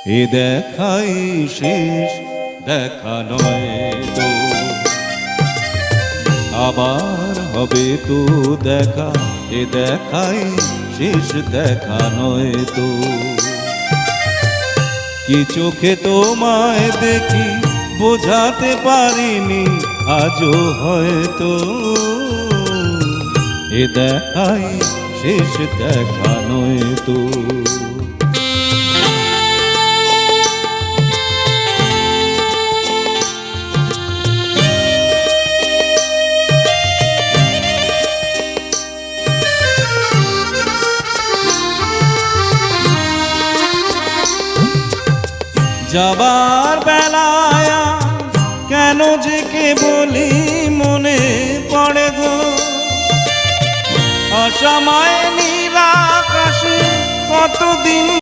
এ দেখাই শেষ দেখা নয় তো, আবার হবে তো দেখা। এ দেখাই শেষ দেখা নয় তো। কি চোখে তোমায় দেখি বোঝাতে পারিনি আজও হয়তো, এ দেখাই শেষ দেখা নয় তো। যাবার বেলায় কেন যে কে বলি মনে পড়ে গো, অসময়ে নীল আকাশে কতদিন